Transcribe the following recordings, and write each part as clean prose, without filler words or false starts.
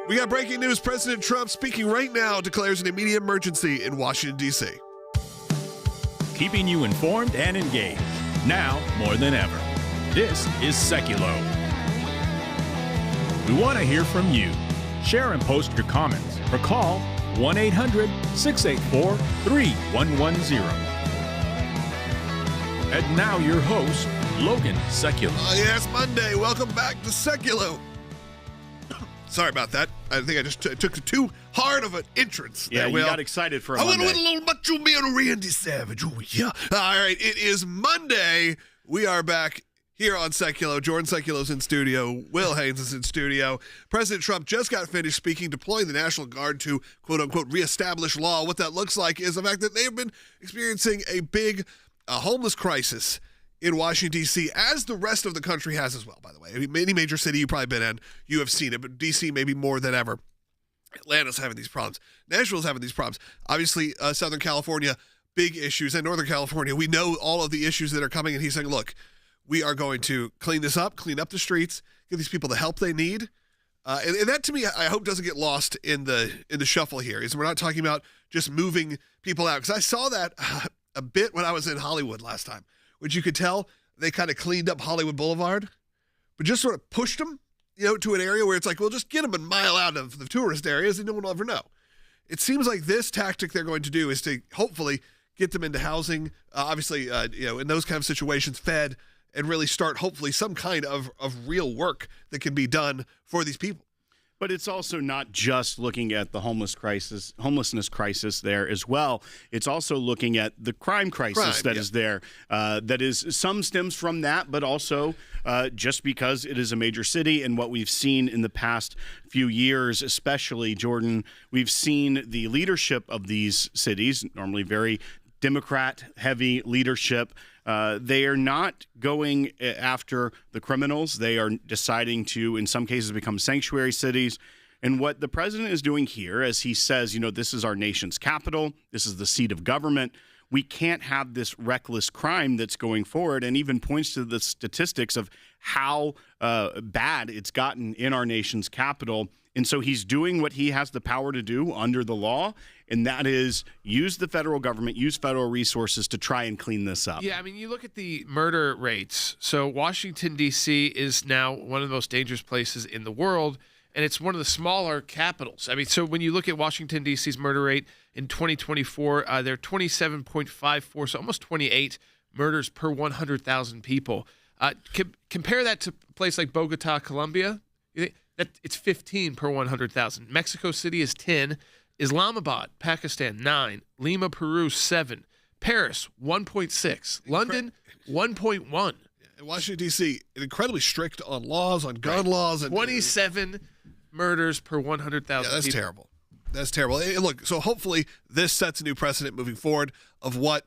We got breaking news. President Trump speaking right now declares an immediate emergency in Washington, D.C. Keeping you informed and engaged, now more than ever. This is Sekulow. We want to hear from you. Share and post your comments or call 1-800-684-3110. And now your host, Logan Sekulow. Yes, Monday. Welcome back to Sekulow. Sorry about that. I think I just took too hard of an entrance. Yeah, you got excited for a Monday. I went a little macho man Randy Savage. Oh, yeah. All right, it is Monday. We are back here on Sekulow. Jordan Sekulow's in studio. Will Haynes is in studio. President Trump just got finished speaking, deploying the National Guard to, quote-unquote, reestablish law. What that looks like is the fact that they have been experiencing a big homeless crisis in Washington, D.C., as the rest of the country has as well, by the way. I mean, any major city you've probably been in, you have seen it, but D.C. maybe more than ever. Atlanta's having these problems. Nashville's having these problems. Obviously, Southern California, big issues. And Northern California, we know all of the issues that are coming. And he's saying, look, we are going to clean this up, clean up the streets, give these people the help they need. And that, to me, I hope doesn't get lost in the shuffle here. Is we're not talking about just moving people out. Because I saw that a bit when I was in Hollywood last time, which you could tell they kind of cleaned up Hollywood Boulevard, but just sort of pushed them, to an area where it's like, well, just get them a mile out of the tourist areas and no one will ever know. It seems like this tactic they're going to do is to hopefully get them into housing, obviously, in those kind of situations, fed, and really start hopefully some kind of real work that can be done for these people. But it's also not just looking at the homelessness crisis there as well. It's also looking at the crime crisis that is there. That is, some stems from that, but also just because it is a major city and what we've seen in the past few years, especially, Jordan, we've seen the leadership of these cities, normally very Democrat-heavy leadership. They are not going after the criminals. They are deciding to, in some cases, become sanctuary cities. And what the president is doing here, as he says, this is our nation's capital. This is the seat of government. We can't have this reckless crime that's going forward, and even points to the statistics of how bad it's gotten in our nation's capital. And so he's doing what he has the power to do under the law, and that is use the federal government, use federal resources to try and clean this up. Yeah, I mean, you look at the murder rates. So Washington, D.C. is now one of the most dangerous places in the world, and it's one of the smaller capitals. I mean, so when you look at Washington, D.C.'s murder rate in 2024, they're 27.54, so almost 28 murders per 100,000 people. Compare that to a place like Bogota, Colombia. It's 15 per 100,000. Mexico City is 10. Islamabad, Pakistan, 9. Lima, Peru, 7. Paris, 1.6. London, 1.1. Washington, D.C., incredibly strict on laws, on gun laws. And 27 murders per 100,000 that's people. terrible. That's terrible. And look, so hopefully this sets a new precedent moving forward of what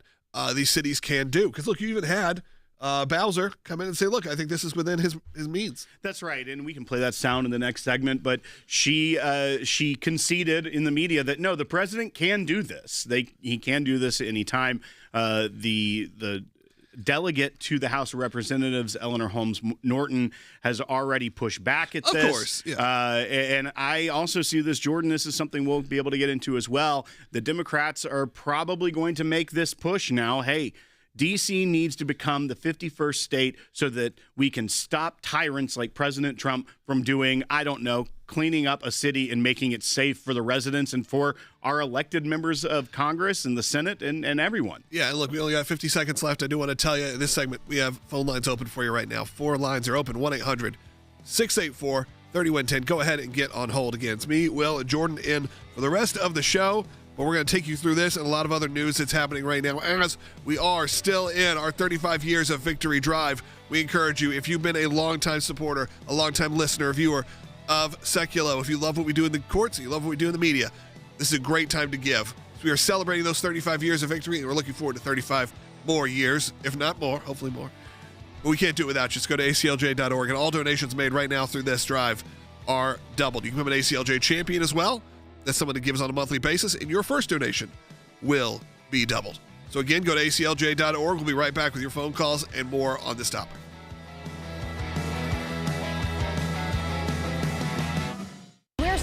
these cities can do. Because, look, you even had Bowser come in and say, look, I think this is within his means. That's right, and we can play that sound in the next segment, but she conceded in the media that, no, the president can do this. He can do this at any time. The delegate to the House of Representatives, Eleanor Holmes Norton, has already pushed back at this. Of course, yeah. And I also see this, Jordan, this is something we'll be able to get into as well. The Democrats are probably going to make this push now. Hey, D.C. needs to become the 51st state so that we can stop tyrants like President Trump from doing, cleaning up a city and making it safe for the residents and for our elected members of Congress and the Senate and everyone. Yeah, look, we only got 50 seconds left. I do want to tell you, in this segment, we have phone lines open for you right now. 4 lines are open, 1-800-684-3110. Go ahead and get on hold again. It's me, Will, and Jordan in for the rest of the show. But we're going to take you through this and a lot of other news that's happening right now. As we are still in our 35 years of victory drive, we encourage you, if you've been a longtime supporter, a longtime listener, viewer of Sekulow, if you love what we do in the courts, you love what we do in the media, this is a great time to give. So we are celebrating those 35 years of victory, and we're looking forward to 35 more years, if not more, hopefully more. But we can't do it without you. Just go to ACLJ.org, and all donations made right now through this drive are doubled. You can become an ACLJ champion as well. That's someone that gives on a monthly basis, and your first donation will be doubled. So again, go to ACLJ.org. We'll be right back with your phone calls and more on this topic.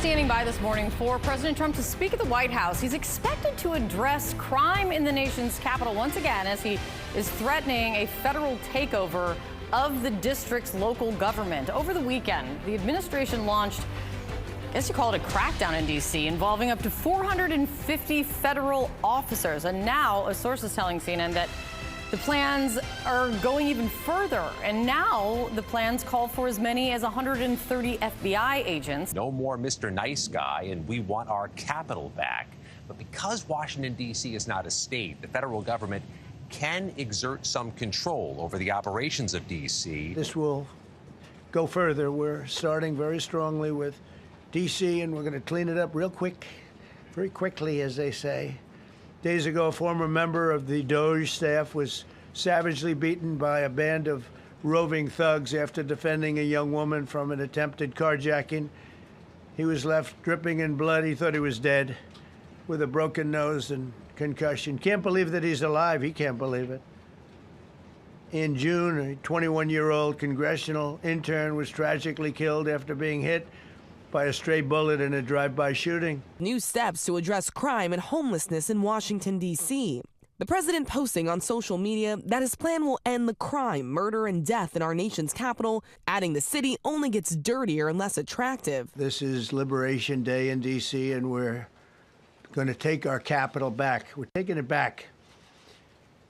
standing by this morning for President Trump to speak at the White House. He's expected to address crime in the nation's capital once again as he is threatening a federal takeover of the district's local government. Over the weekend, the administration launched, I guess you call it a crackdown in D.C., involving up to 450 federal officers. And now a source is telling CNN that the plans are going even further, and now the plans call for as many as 130 FBI agents. No more Mr. Nice Guy, and we want our capital back. But because Washington, D.C. is not a state, the federal government can exert some control over the operations of D.C. This will go further. We're starting very strongly with D.C., and we're going to clean it up real quick, very quickly, as they say. Days ago, a former member of the DOJ staff was savagely beaten by a band of roving thugs after defending a young woman from an attempted carjacking. He was left dripping in blood. He thought he was dead with a broken nose and concussion. Can't believe that he's alive. He can't believe it. In June, a 21-year-old congressional intern was tragically killed after being hit by a stray bullet in a drive-by shooting. New steps to address crime and homelessness in Washington, D.C. The president posting on social media that his plan will end the crime, murder, and death in our nation's capital, adding the city only gets dirtier and less attractive. This is Liberation Day in D.C., and we're going to take our capital back. We're taking it back.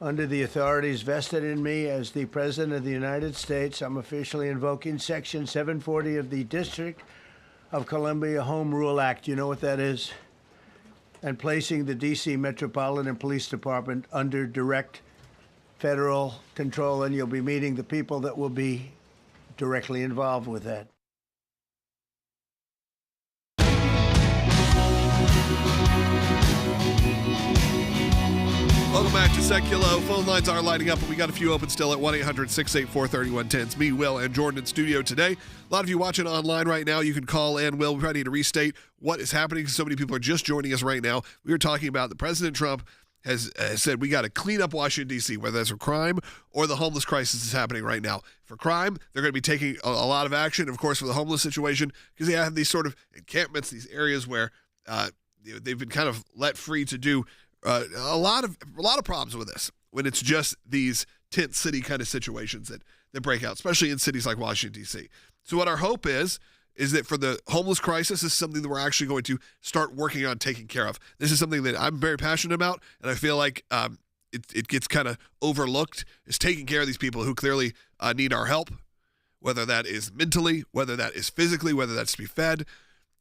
Under the authorities vested in me as the President of the United States, I'm officially invoking Section 740 of the District of Columbia Home Rule Act. You know what that is? And placing the D.C. Metropolitan Police Department under direct federal control, and you'll be meeting the people that will be directly involved with that. Welcome back to Sekulow. Phone lines are lighting up, but we got a few open still at 1-800-684-3110. It's me, Will, and Jordan in studio today. A lot of you watching online right now, you can call in. Will, we probably need to restate what is happening. So many people are just joining us right now. We were talking about that President Trump has said we got to clean up Washington, D.C., whether that's for crime or the homeless crisis is happening right now. For crime, they're going to be taking a lot of action, of course, for the homeless situation, because they have these sort of encampments, these areas where they've been kind of let free to do a lot of problems with this when it's just these tent city kind of situations that break out, especially in cities like Washington, D.C. So what our hope is that for the homeless crisis, this is something that we're actually going to start working on taking care of. This is something that I'm very passionate about, and I feel like it gets kind of overlooked, is taking care of these people who clearly need our help, whether that is mentally, whether that is physically, whether that's to be fed,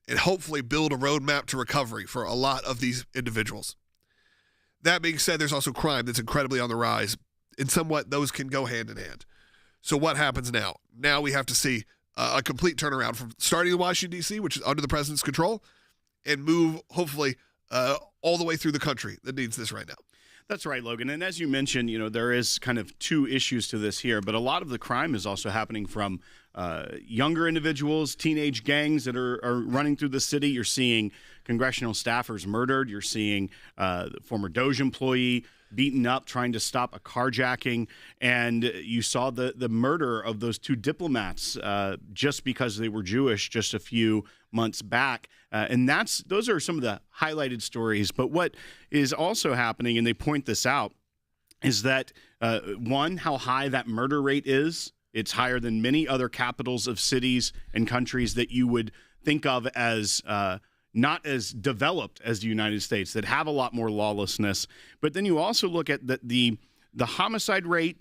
and hopefully build a roadmap to recovery for a lot of these individuals. That being said, there's also crime that's incredibly on the rise, and somewhat those can go hand in hand. So what happens now? Now we have to see a complete turnaround from starting in Washington, D.C., which is under the president's control, and move, hopefully, all the way through the country that needs this right now. That's right, Logan. And as you mentioned, there is kind of two issues to this here, but a lot of the crime is also happening from younger individuals, teenage gangs that are running through the city. You're seeing congressional staffers murdered. You're seeing the former DOJ employee beaten up trying to stop a carjacking. And you saw the murder of those two diplomats just because they were Jewish just a few months back. And those are some of the highlighted stories. But what is also happening, and they point this out, is that, one, how high that murder rate is. It's higher than many other capitals of cities and countries that you would think of as not as developed as the United States, that have a lot more lawlessness. But then you also look at the homicide rate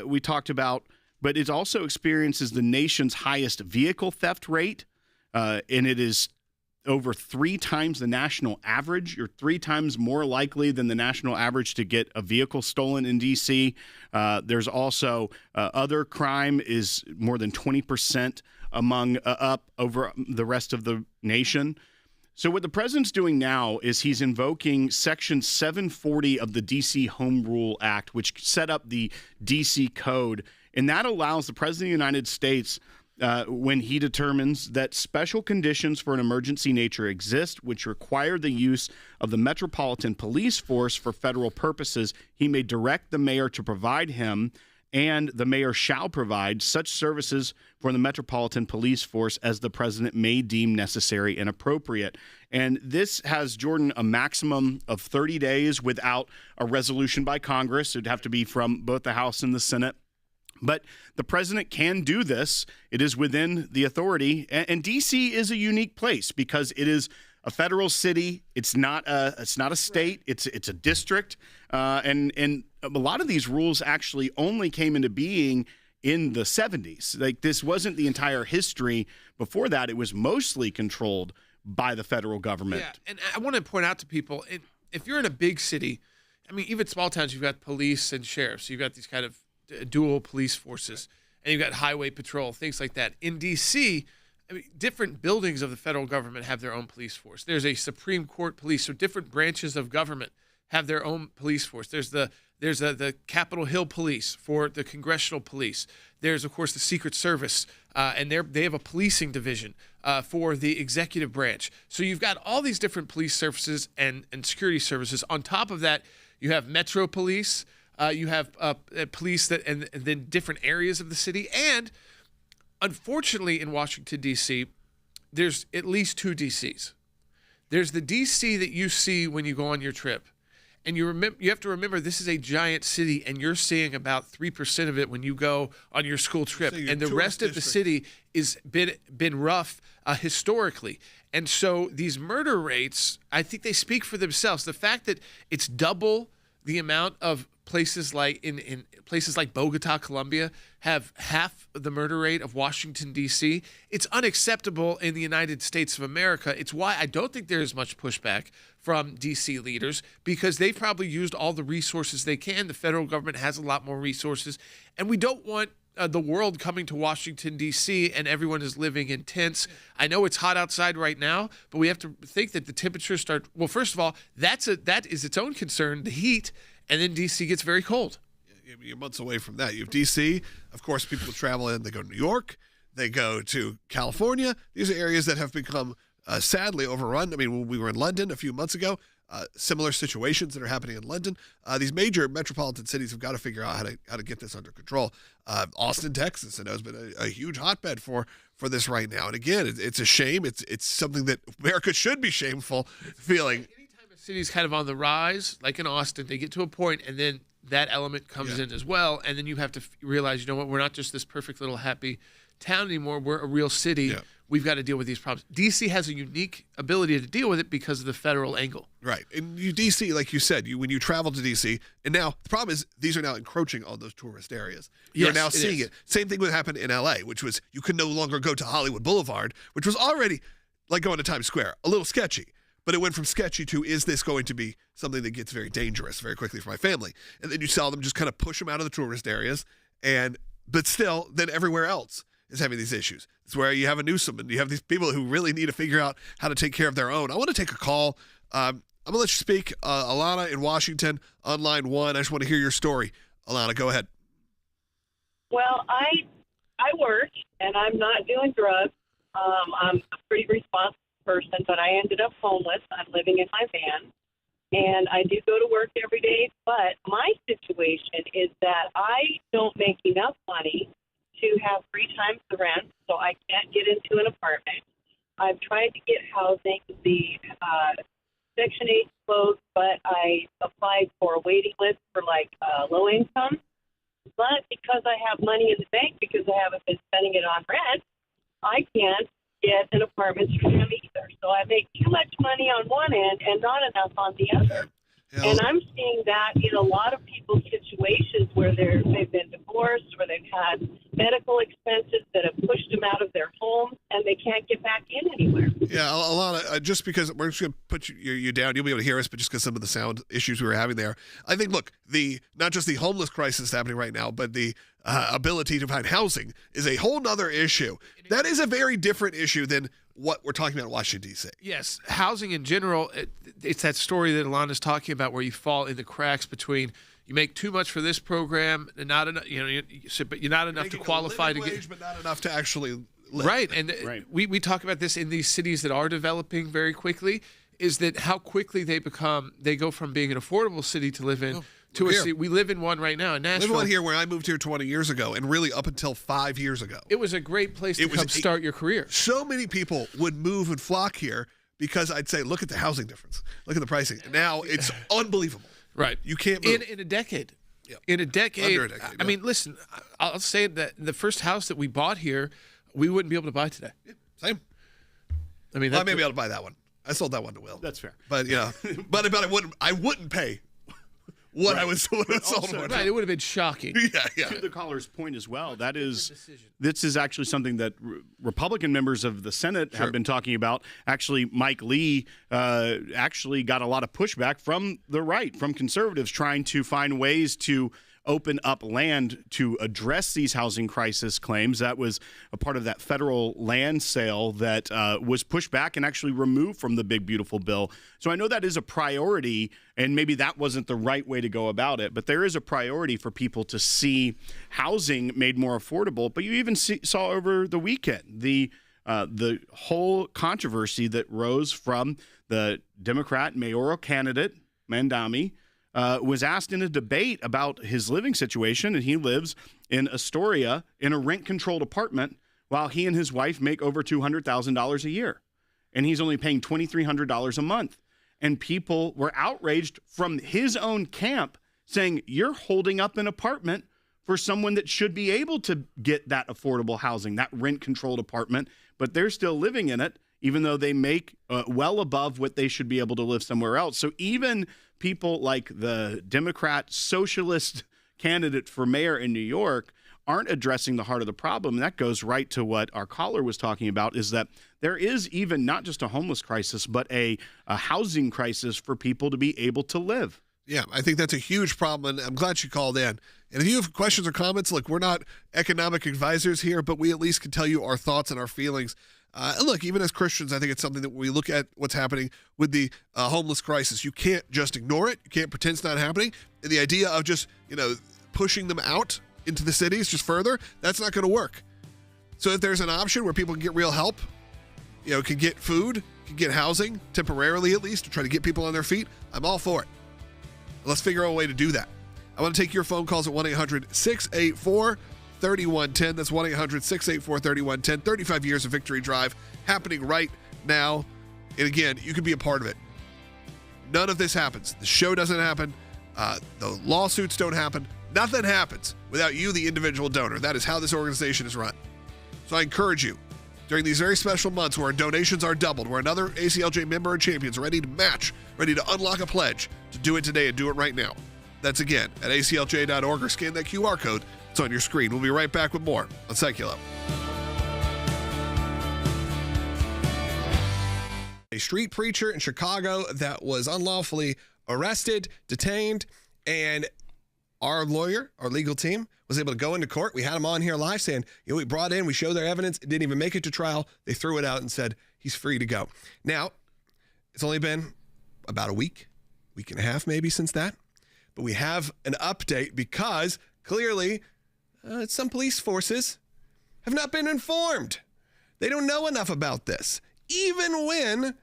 we talked about, but it also experiences the nation's highest vehicle theft rate, and it is over 3 times the national average. You're 3 times more likely than the national average to get a vehicle stolen in D.C. There's also other crime is more than 20% up over the rest of the nation. So what the president's doing now is he's invoking Section 740 of the D.C. Home Rule Act, which set up the D.C. Code, and that allows the president of the United States, when he determines that special conditions for an emergency nature exist, which require the use of the Metropolitan Police Force for federal purposes, he may direct the mayor to provide him and the mayor shall provide such services for the Metropolitan Police Force as the president may deem necessary and appropriate. And this has, Jordan, a maximum of 30 days without a resolution by Congress. It would have to be from both the House and the Senate. But the president can do this. It is within the authority. And D.C. is a unique place because it is a federal city. It's not a state. It's a district. And a lot of these rules actually only came into being in the 70s. Like, this wasn't the entire history before that. It was mostly controlled by the federal government. Yeah, and I want to point out to people, if you're in a big city, I mean, even small towns, you've got police and sheriffs. You've got these kind of dual police forces, and you've got highway patrol, things like that. In D.C., I mean, different buildings of the federal government have their own police force. There's a Supreme Court police, so different branches of government have their own police force. There's the Capitol Hill Police for the congressional police. There's, of course, the Secret Service, and they have a policing division for the executive branch. So you've got all these different police services and security services. On top of that, you have Metro Police. You have police and then different areas of the city. And unfortunately, in Washington, D.C., there's at least two D.C.s. There's the D.C. that you see when you go on your trip. And you have to remember, this is a giant city, and you're seeing about 3% of it when you go on your school trip. And the rest of the city is been rough historically. And so these murder rates, I think they speak for themselves. The fact that it's double the amount of places like in places like Bogota, Colombia, have half the murder rate of Washington, D.C. It's unacceptable in the United States of America. It's why I don't think there is much pushback from D.C. leaders, because they've probably used all the resources they can. The federal government has a lot more resources, and we don't want the world coming to Washington, D.C., and everyone is living in tents. I know it's hot outside right now, but we have to think that the temperatures start. Well, first of all, that is its own concern, the heat, and then D.C. gets very cold. You're months away from that. You have D.C., of course, people travel in. They go to New York. They go to California. These are areas that have become sadly overrun. I mean, when we were in London a few months ago, similar situations that are happening in London. These major metropolitan cities have got to figure out how to get this under control. Austin, Texas, I know, has been a huge hotbed for this right now. And again, it's a shame. It's something that America should be shameful feeling. Anytime a city's kind of on the rise, like in Austin, they get to a point, and then that element comes in as well, and then you have to realize, you know what, we're not just this perfect little happy town anymore. We're a real city. Yeah. We've got to deal with these problems. D.C. has a unique ability to deal with it because of the federal angle. Right. And D.C., like you said, when you travel to D.C., and now the problem is these are now encroaching on those tourist areas. You're now seeing it. Same thing would happen in L.A., which was you could no longer go to Hollywood Boulevard, which was already like going to Times Square, a little sketchy. But it went from sketchy to, is this going to be something that gets very dangerous very quickly for my family? And then you saw them just kind of push them out of the tourist areas, but still, then everywhere else is having these issues. It's where you have a Newsom, and you have these people who really need to figure out how to take care of their own. I want to take a call. I'm going to let you speak. Alana in Washington on line 1. I just want to hear your story. Alana, go ahead. Well, I work, and I'm not doing drugs. I'm a pretty responsible person, but I ended up homeless. I'm living in my van, and I do go to work every day. But my situation is that I don't make enough money to have 3 times the rent, so I can't get into an apartment. I've tried to get housing. The Section 8 closed, but I applied for a waiting list for low income. But because I have money in the bank, because I haven't been spending it on rent, I can't get an apartment for them either. So I make too much money on one end and not enough on the other. Yeah. And I'm seeing that in a lot of people's situations where they've been divorced, or they've had medical expenses that have pushed them out of their home, and they can't get back in anywhere. Yeah, Alana, just because we're just going to put you down, you'll be able to hear us, but just because some of the sound issues we were having there. I think, look, not just the homeless crisis happening right now, but the ability to find housing is a whole nother issue. That is a very different issue than what we're talking about in Washington, D.C. Yes, housing in general, it's that story that Alana's talking about where you fall in the cracks between you make too much for this program and not enough, but you're not enough to qualify to get, but not enough to actually live. Right, and we talk about this in these cities that are developing very quickly, is that how quickly they go from being an affordable city to live in to Here. a city. We live in one right now in I live Nashville. one here where I moved here 20 years ago, and really up until 5 years ago. It was a great place to come start your career. So many people would move and flock here because I'd say, look at the housing difference. Look at the pricing. Now it's unbelievable. Right. You can't move. In a decade. Yep. In a decade. Under a decade, I mean, listen, I'll say that the first house that we bought here, we wouldn't be able to buy today. Yeah, same. I mean, Well, I may be able to buy that one. I sold that one to Will. That's fair. But but I wouldn't pay what I was sold also, for. right, it would have been shocking. Yeah. To the caller's point as well, this is actually something that Republican members of the Senate have been talking about. Actually, Mike Lee actually got a lot of pushback from the right, from conservatives, trying to find ways to open up land to address these housing crisis claims. That was a part of that federal land sale that was pushed back and actually removed from the big, beautiful bill. So I know that is a priority, and maybe that wasn't the right way to go about it, but there is a priority for people to see housing made more affordable. But you even saw over the weekend the whole controversy that rose from the Democrat mayoral candidate, Mandami, was asked in a debate about his living situation, and he lives in Astoria in a rent-controlled apartment while he and his wife make over $200,000 a year. And he's only paying $2,300 a month. And people were outraged from his own camp saying, you're holding up an apartment for someone that should be able to get that affordable housing, that rent-controlled apartment, but they're still living in it, even though they make well above what they should be able to live somewhere else. So even people like the Democrat socialist candidate for mayor in New York aren't addressing the heart of the problem. And that goes right to what our caller was talking about, is that there is even not just a homeless crisis, but a housing crisis for people to be able to live. Yeah, I think that's a huge problem, and I'm glad you called in. And if you have questions or comments, look, we're not economic advisors here, but we at least can tell you our thoughts and our feelings. And look, even as Christians, I think it's something that when we look at what's happening with the homeless crisis, you can't just ignore it. You can't pretend it's not happening. And the idea of just, pushing them out into the cities just further, that's not going to work. So if there's an option where people can get real help, can get food, can get housing, temporarily at least, to try to get people on their feet, I'm all for it. Let's figure out a way to do that. I want to take your phone calls at 1-800-684-3110. That's 1-800-684-3110. 35 years of Victory Drive happening right now. And again, you can be a part of it. None of this happens. The show doesn't happen. The lawsuits don't happen. Nothing happens without you, the individual donor. That is how this organization is run. So I encourage you, during these very special months where donations are doubled, where another ACLJ member and champions are ready to match, ready to unlock a pledge, to do it today and do it right now. That's again at aclj.org, or scan that QR code. It's on your screen. We'll be right back with more on Sekulow. A street preacher in Chicago that was unlawfully arrested, detained, and our lawyer, our legal team, was able to go into court. We had him on here live saying, we brought in, we showed their evidence. It didn't even make it to trial. They threw it out and said, he's free to go. Now, it's only been about a week and a half maybe since that. But we have an update because clearly some police forces have not been informed. They don't know enough about this. Even when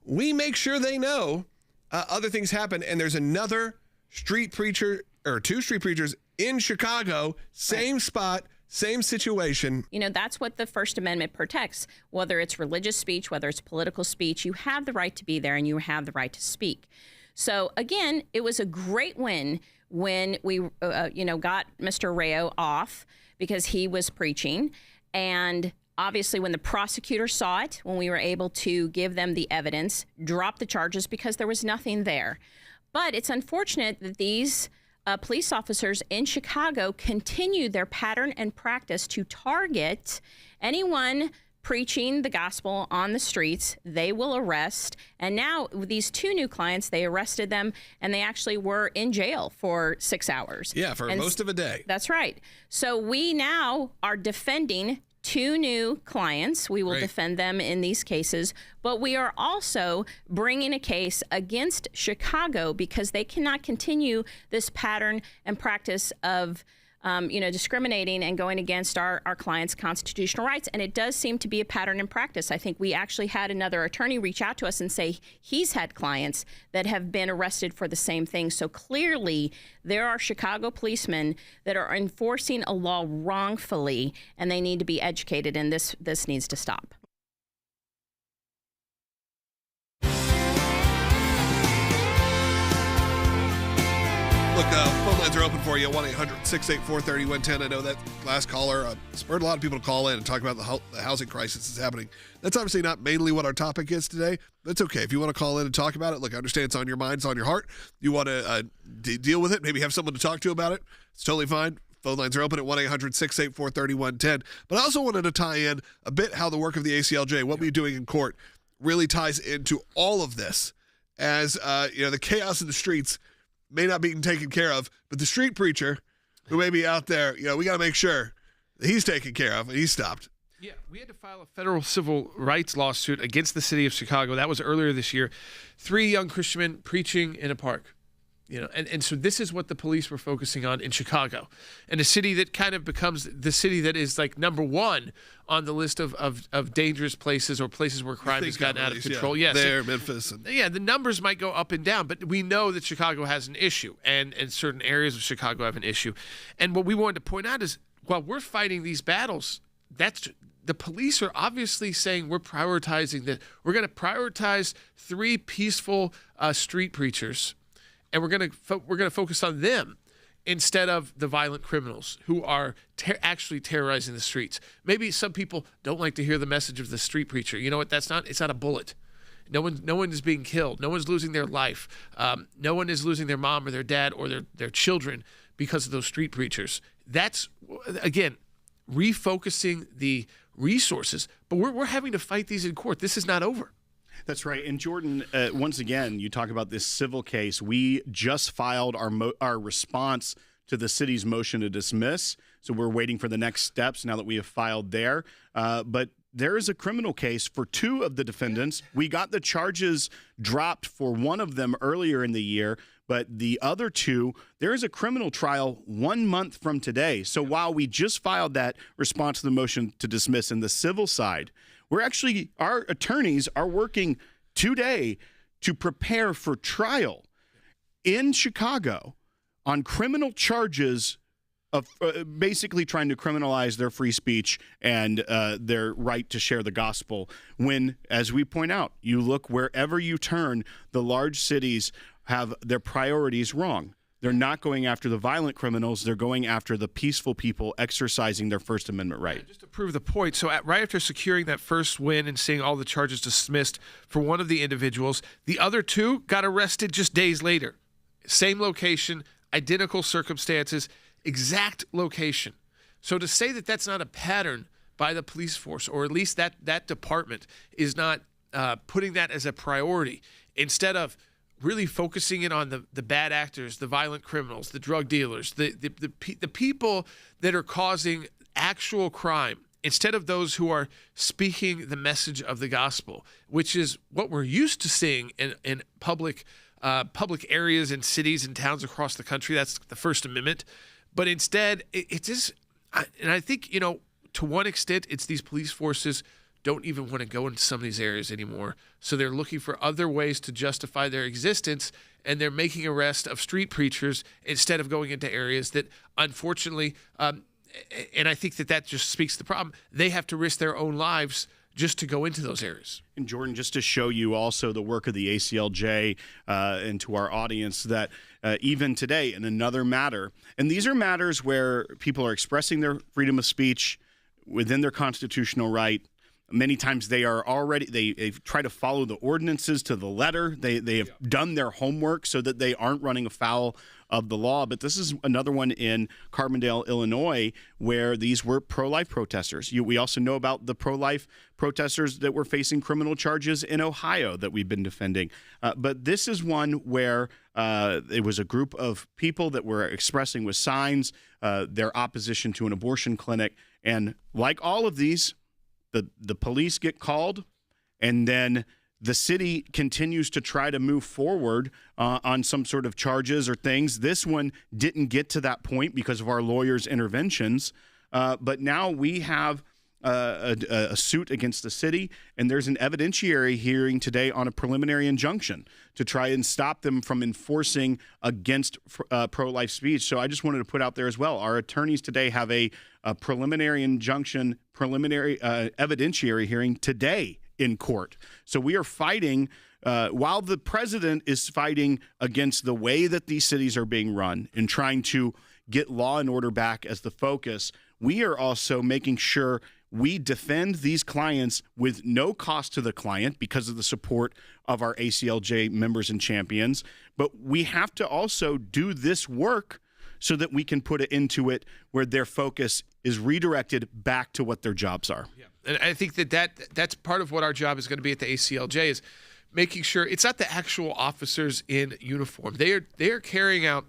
we make sure they know, other things happen. And there's another street preacher, or two street preachers in Chicago, same spot, same situation. That's what the First Amendment protects. Whether it's religious speech, whether it's political speech, you have the right to be there and you have the right to speak. So again, it was a great win when we, got Mr. Rayo off because he was preaching. And obviously when the prosecutor saw it, when we were able to give them the evidence, drop the charges because there was nothing there. But it's unfortunate that these police officers in Chicago continue their pattern and practice to target anyone preaching the gospel on the streets. They will arrest. And now with these two new clients, they arrested them and they actually were in jail for 6 hours. Yeah, for most of a day. That's right. So we now are defending two new clients. We will defend them in these cases, but we are also bringing a case against Chicago because they cannot continue this pattern and practice of discriminating and going against our clients' constitutional rights. And it does seem to be a pattern in practice. I think we actually had another attorney reach out to us and say he's had clients that have been arrested for the same thing. So clearly there are Chicago policemen that are enforcing a law wrongfully, and they need to be educated, and this needs to stop. Look, phone lines are open for you, 1-800-684-3110. I know that last caller spurred a lot of people to call in and talk about the housing crisis that's happening. That's obviously not mainly what our topic is today, but it's okay. If you want to call in and talk about it, look, I understand it's on your mind, it's on your heart. You want to deal with it, maybe have someone to talk to about it. It's totally fine. Phone lines are open at 1-800-684-3110. But I also wanted to tie in a bit how the work of the ACLJ, what we're doing in court, really ties into all of this. As, the chaos in the streets may not be taken care of, but the street preacher who may be out there, we got to make sure that he's taken care of and he's stopped. Yeah, we had to file a federal civil rights lawsuit against the city of Chicago. That was earlier this year. 3 young Christian men preaching in a park. And so this is what the police were focusing on in Chicago, and a city that kind of becomes the city that is like number one on the list of dangerous places or places where crime has gotten out of control. Yeah. Yes, there, Memphis. The numbers might go up and down, but we know that Chicago has an issue, and certain areas of Chicago have an issue. And what we wanted to point out is, while we're fighting these battles, the police are obviously saying we're prioritizing that. We're going to prioritize 3 peaceful street preachers. And we're gonna focus on them instead of the violent criminals who are actually terrorizing the streets. Maybe some people don't like to hear the message of the street preacher. You know what? It's not a bullet. No one is being killed. No one's losing their life. No one is losing their mom or their dad or their children because of those street preachers. That's, again, refocusing the resources. But we're having to fight these in court. This is not over. That's right. And Jordan, once again, you talk about this civil case. We just filed our response to the city's motion to dismiss. So we're waiting for the next steps now that we have filed there. But there is a criminal case for 2 of the defendants. We got the charges dropped for one of them earlier in the year, but the other 2, there is a criminal trial 1 month from today. So while we just filed that response to the motion to dismiss in the civil side, our attorneys are working today to prepare for trial in Chicago on criminal charges of basically trying to criminalize their free speech and their right to share the gospel. When, as we point out, you look wherever you turn, the large cities have their priorities wrong. They're not going after the violent criminals. They're going after the peaceful people exercising their First Amendment right. Just to prove the point, so right after securing that first win and seeing all the charges dismissed for one of the individuals, the other 2 got arrested just days later. Same location, identical circumstances, exact location. So to say that that's not a pattern by the police force, or at least that department is not putting that as a priority, instead of really focusing in on the bad actors, the violent criminals, the drug dealers, the people that are causing actual crime, instead of those who are speaking the message of the gospel, which is what we're used to seeing in public areas in cities and towns across the country. That's the First Amendment. But instead, it's just, and I think, to one extent, it's these police forces don't even want to go into some of these areas anymore. So they're looking for other ways to justify their existence, and they're making arrests of street preachers instead of going into areas that, unfortunately, and I think that just speaks to the problem, they have to risk their own lives just to go into those areas. And Jordan, just to show you also the work of the ACLJ and to our audience, that even today in another matter, and these are matters where people are expressing their freedom of speech within their constitutional right. Many times they try to follow the ordinances to the letter. They have done their homework so that they aren't running afoul of the law. But this is another one in Carbondale, Illinois, where these were pro-life protesters. We also know about the pro-life protesters that were facing criminal charges in Ohio that we've been defending. But this is one where it was a group of people that were expressing with signs their opposition to an abortion clinic. And like all of these, the police get called, and then the city continues to try to move forward on some sort of charges or things. This one didn't get to that point because of our lawyers' interventions. But now we have a suit against the city, and there's an evidentiary hearing today on a preliminary injunction to try and stop them from enforcing against pro-life speech. So I just wanted to put out there as well, our attorneys today have a preliminary injunction, evidentiary hearing today in court. So we are fighting, while the president is fighting against the way that these cities are being run and trying to get law and order back as the focus, we are also making sure we defend these clients with no cost to the client because of the support of our ACLJ members and champions. But we have to also do this work so that we can put it into it where their focus is redirected back to what their jobs are. Yeah. And I think that's part of what our job is going to be at the ACLJ, is making sure it's not the actual officers in uniform. They are carrying out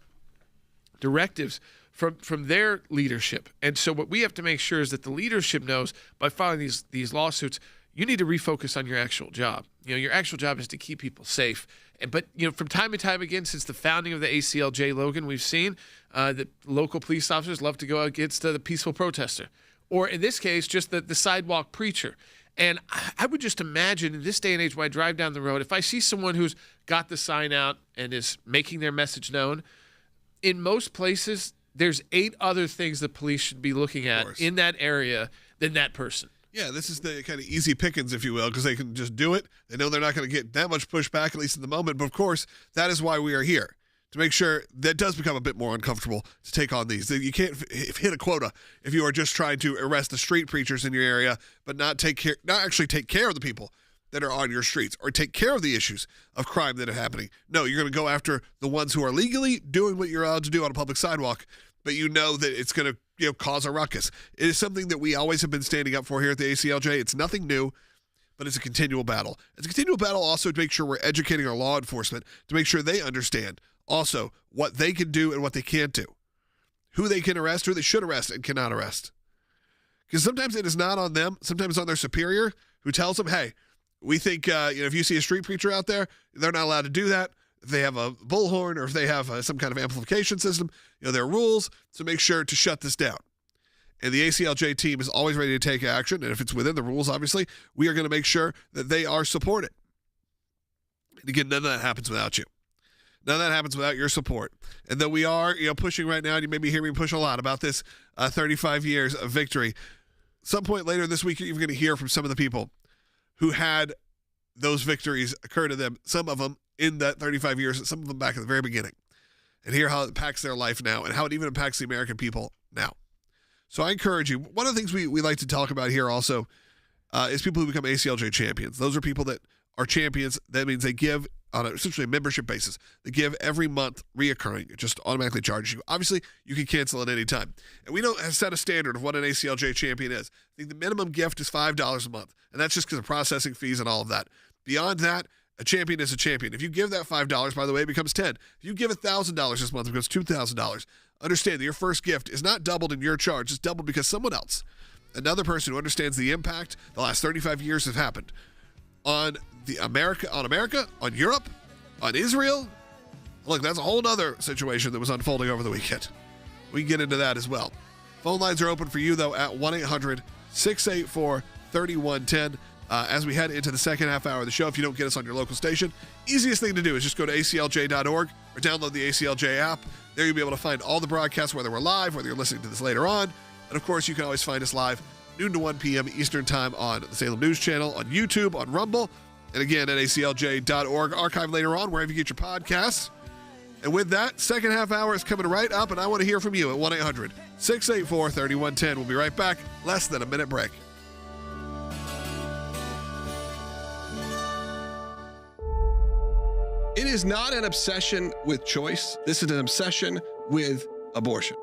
directives from their leadership. And so what we have to make sure is that the leadership knows, by filing these lawsuits, you need to refocus on your actual job. Your actual job is to keep people safe. But from time to time again, since the founding of the ACLJ, Logan, we've seen that local police officers love to go against the peaceful protester, or in this case, just the sidewalk preacher. And I would just imagine in this day and age, when I drive down the road, if I see someone who's got the sign out and is making their message known, in most places, there's 8 other things the police should be looking at in that area than that person. Yeah, this is the kind of easy pickings, if you will, because they can just do it. They know they're not going to get that much pushback, at least in the moment. But, of course, that is why we are here, to make sure that does become a bit more uncomfortable to take on these. You can't hit a quota if you are just trying to arrest the street preachers in your area, but not actually take care of the people that are on your streets or take care of the issues of crime that are happening. No, you're going to go after the ones who are legally doing what you're allowed to do on a public sidewalk, but you know that it's going to cause a ruckus. It is something that we always have been standing up for here at the ACLJ. It's nothing new, but it's a continual battle. It's a continual battle also to make sure we're educating our law enforcement, to make sure they understand also what they can do and what they can't do, who they can arrest, who they should arrest and cannot arrest. Because sometimes it is not on them. Sometimes it's on their superior who tells them, hey, we think if you see a street preacher out there, they're not allowed to do that. If they have a bullhorn or if they have some kind of amplification system, there are rules, so make sure to shut this down. And the ACLJ team is always ready to take action, and if it's within the rules, obviously, we are going to make sure that they are supported. And again, none of that happens without you. None of that happens without your support. And though we are pushing right now, and you may be hearing me push a lot about this 35 years of victory, some point later this week, you're even going to hear from some of the people who had those victories occur to them, some of them in that 35 years, some of them back at the very beginning, and hear how it impacts their life now and how it even impacts the American people now. So I encourage you, one of the things we like to talk about here also is people who become ACLJ champions. Those are people that are champions. That means they give on essentially a membership basis. They give every month reoccurring. It just automatically charges you. Obviously, you can cancel at any time. And we don't have set a standard of what an ACLJ champion is. I think the minimum gift is $5 a month, and that's just because of processing fees and all of that. Beyond that, a champion is a champion. If you give that $5, by the way, it becomes $10. If you give $1,000 this month, it becomes $2,000. Understand that your first gift is not doubled in your charge. It's doubled because someone else, another person who understands the impact the last 35 years have happened on America, on Europe, on Israel. Look, that's a whole other situation that was unfolding over the weekend. We can get into that as well. Phone lines are open for you, though, at 1-800-684-3110. As we head into the second half hour of the show, if you don't get us on your local station, easiest thing to do is just go to aclj.org or download the ACLJ app. There you'll be able to find all the broadcasts, whether we're live, whether you're listening to this later on. And, of course, you can always find us live noon to 1 p.m. Eastern Time on the Salem News Channel, on YouTube, on Rumble, and again at aclj.org. Archive later on wherever you get your podcasts. And with that, second half hour is coming right up, and I want to hear from you at 1-800-684-3110. We'll be right back. Less than a minute break. It is not an obsession with choice. This is an obsession with abortion.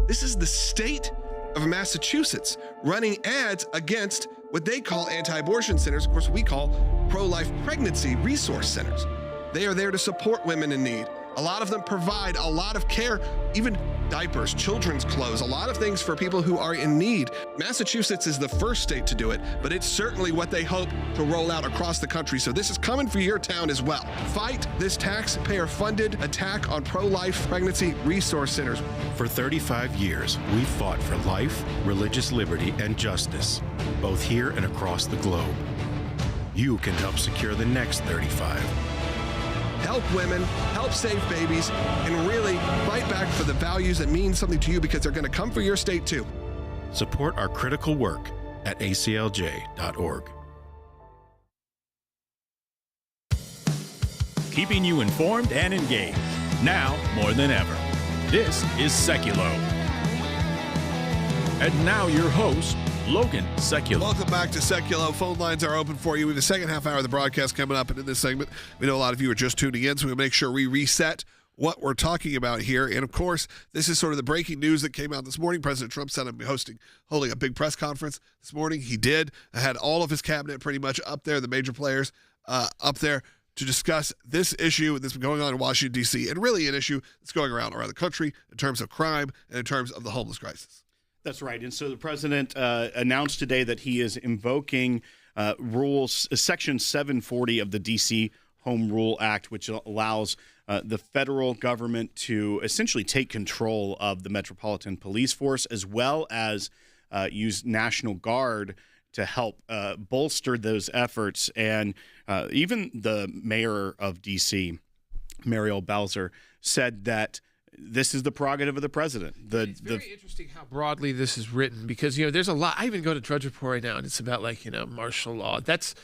This is the state of Massachusetts running ads against what they call anti-abortion centers. Of course, we call pro-life pregnancy resource centers. They are there to support women in need, A lot of them provide a lot of care, even diapers, children's clothes, a lot of things for people who are in need. Massachusetts is the first state to do it, but it's certainly what they hope to roll out across the country. So this is coming for your town as well. Fight this taxpayer-funded attack on pro-life pregnancy resource centers. For 35 years, we've fought for life, religious liberty, and justice, both here and across the globe. You can help secure the next 35. Help women, help save babies, and really fight back for the values that mean something to you, because they're going to come for your state too. Support our critical work at aclj.org. Keeping you informed and engaged, now more than ever. This is Sekulow. And now your host, Logan Sekulow. Welcome back to Sekulow. Phone lines are open for you. We have the second half hour of the broadcast coming up, and in this segment, we know a lot of you are just tuning in, so we'll make sure we reset what we're talking about here. And of course, this is sort of the breaking news that came out this morning. President Trump said he'd be holding a big press conference this morning. He did. Had all of his cabinet pretty much up there, the major players up there, to discuss this issue that's been going on in Washington, D.C., and really an issue that's going around the country in terms of crime and in terms of the homeless crisis. That's right. And so the president announced today that he is invoking Section 740 of the D.C. Home Rule Act, which allows the federal government to essentially take control of the Metropolitan Police Force, as well as use National Guard to help bolster those efforts. And even the mayor of D.C., Muriel Bowser, said that this is the prerogative of the president. It's very interesting how broadly this is written, because, there's a lot. I even go to Drudge Report right now, and it's about martial law. Let's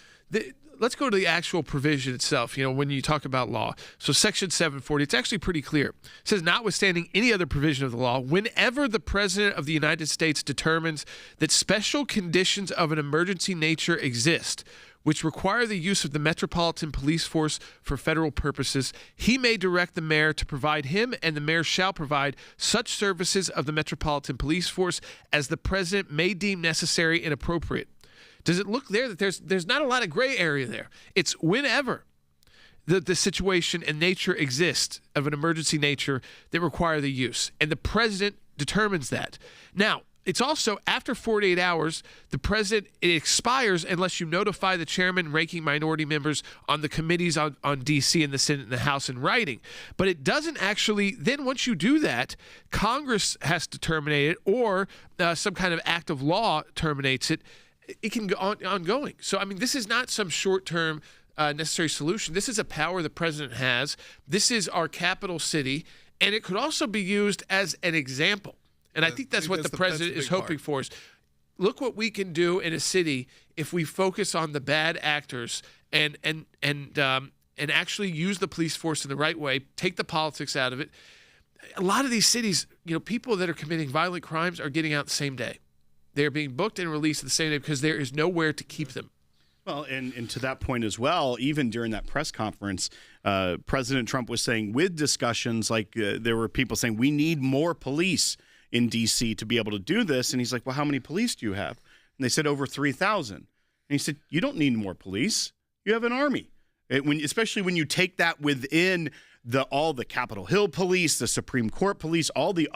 go to the actual provision itself, when you talk about law. So Section 740, it's actually pretty clear. It says, notwithstanding any other provision of the law, whenever the President of the United States determines that special conditions of an emergency nature exist, which require the use of the Metropolitan Police Force for federal purposes, he may direct the mayor to provide him, and the mayor shall provide such services of the Metropolitan Police Force as the president may deem necessary and appropriate. Does it look there that there's not a lot of gray area there? It's whenever the situation and nature exists of an emergency nature that require the use, and the president determines that. Now, it's also after 48 hours, it expires unless you notify the chairman and ranking minority members on the committees on D.C. and the Senate and the House in writing. But it doesn't actually, then once you do that, Congress has to terminate it, or some kind of act of law terminates it. It can go ongoing. So, this is not some short-term necessary solution. This is a power the president has. This is our capital city, and it could also be used as an example. And I think that's what the president is hoping for. Is look what we can do in a city if we focus on the bad actors and actually use the police force in the right way, take the politics out of it. A lot of these cities, people that are committing violent crimes are getting out the same day. They're being booked and released the same day because there is nowhere to keep them. Well, and to that point as well, even during that press conference, President Trump was saying, with discussions, there were people saying, we need more police in D.C. to be able to do this. And he's like, well, how many police do you have? And they said over 3,000. And he said, you don't need more police. You have an army. Especially when you take that within all the Capitol Hill police, the Supreme Court police, all the